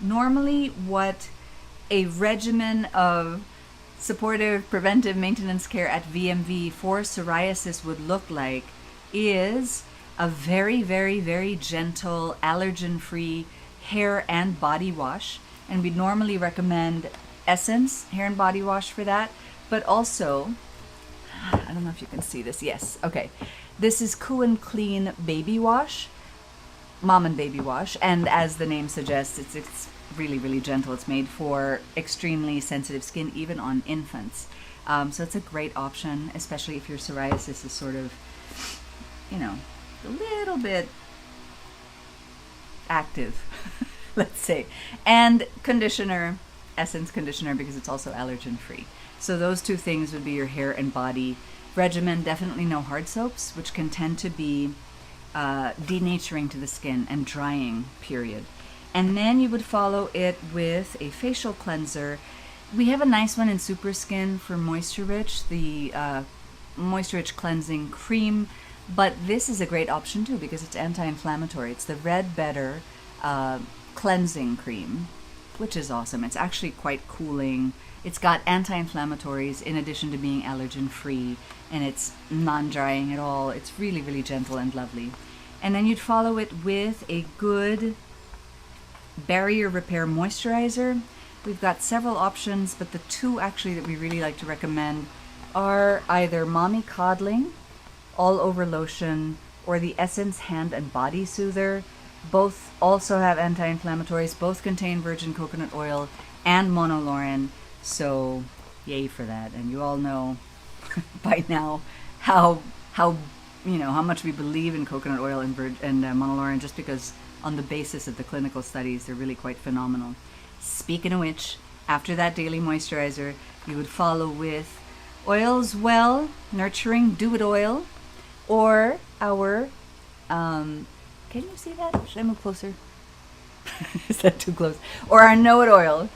normally what a regimen of supportive preventive maintenance care at VMV for psoriasis would look like is a very, very, very gentle, allergen-free hair and body wash. And we normally recommend Essence hair and body wash for that. But also, I don't know if you can see this. Yes, okay. This is Coo and Clean Baby Wash, Mom and Baby Wash. And as the name suggests, it's really, really gentle. It's made for extremely sensitive skin, even on infants. So it's a great option, especially if your psoriasis is sort of, you know, a little bit active, let's say. And conditioner, Essence conditioner, because it's also allergen free. So those two things would be your hair and body regimen. Definitely no hard soaps, which can tend to be denaturing to the skin and drying, period. And then you would follow it with a facial cleanser. We have a nice one in Super Skin for Moisture Rich, the Moisture Rich Cleansing Cream. But this is a great option too because it's anti-inflammatory. It's the Red Better Cleansing Cream, which is awesome. It's actually quite cooling. It's got anti-inflammatories in addition to being allergen-free, and it's non-drying at all. It's really, really gentle and lovely. And then you'd follow it with a good barrier repair moisturizer. We've got several options, but the two actually that we really like to recommend are either Mommy Coddling All Over Lotion or the Essence Hand and Body Soother. Both also have anti-inflammatories. Both contain virgin coconut oil and monolaurin. So yay for that. And you all know by now how much we believe in coconut oil and monolaurin, just because on the basis of the clinical studies they're really quite phenomenal. Speaking of which, after that daily moisturizer, you would follow with Oils Well Nurturing Do It Oil, or our can you see that? Should I move closer? Is that too close? Or our Know It Oil,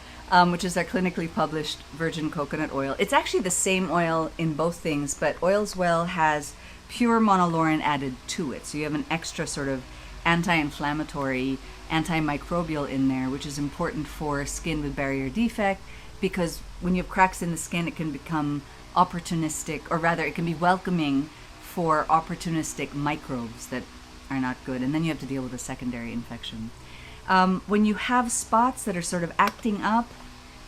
which is our clinically published virgin coconut oil. It's actually the same oil in both things, but Oils Well has pure monolaurin added to it. So you have an extra sort of anti-inflammatory, antimicrobial in there, which is important for skin with barrier defect, because when you have cracks in the skin, it can become opportunistic, or rather it can be welcoming for opportunistic microbes that are not good, and then you have to deal with a secondary infection. When you have spots that are sort of acting up,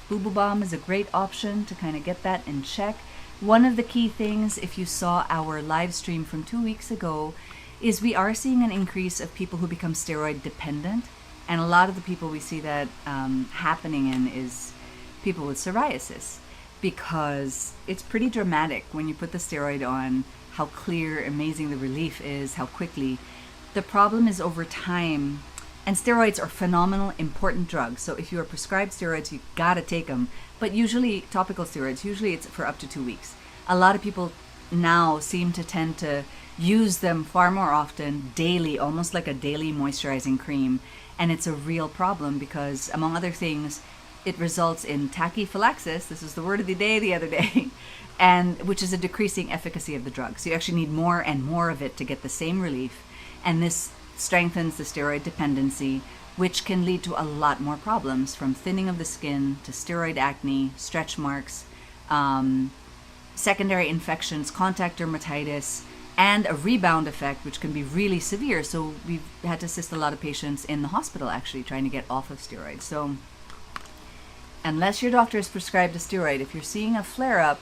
Boo Boo Balm is a great option to kind of get that in check. One of the key things, if you saw our live stream from 2 weeks ago, is we are seeing an increase of people who become steroid dependent, and a lot of the people we see that happening in is people with psoriasis, because it's pretty dramatic when you put the steroid on, how clear, amazing the relief is, how quickly. The problem is over time, and steroids are phenomenal, important drugs. So if you are prescribed steroids, you gotta take them. But usually, topical steroids, usually it's for up to 2 weeks. A lot of people now seem to tend to use them far more often, daily, almost like a daily moisturizing cream. And it's a real problem because, among other things, it results in tachyphylaxis. This is the word of the day the other day, and which is a decreasing efficacy of the drug. So you actually need more and more of it to get the same relief. And this strengthens the steroid dependency, which can lead to a lot more problems, from thinning of the skin to steroid acne, stretch marks, secondary infections, contact dermatitis, and a rebound effect, which can be really severe. So we've had to assist a lot of patients in the hospital actually trying to get off of steroids. So unless your doctor has prescribed a steroid, if you're seeing a flare-up,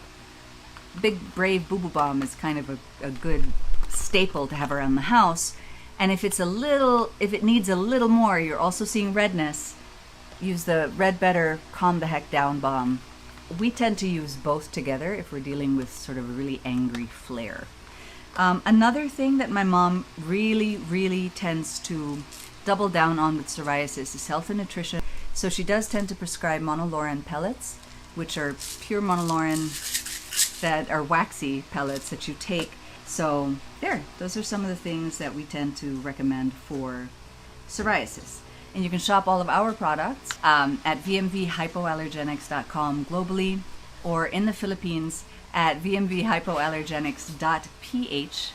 Big Brave Boo Boo Balm is kind of a good staple to have around the house. And if it needs a little more, you're also seeing redness, use the Red Better Calm the Heck Down Balm. We tend to use both together if we're dealing with sort of a really angry flare. Another thing that my mom really, really tends to double down on with psoriasis is health and nutrition. So she does tend to prescribe monolaurin pellets, which are pure monolaurin that are waxy pellets that you take. So those are some of the things that we tend to recommend for psoriasis. And you can shop all of our products at vmvhypoallergenics.com globally, or in the Philippines at vmvhypoallergenics.ph.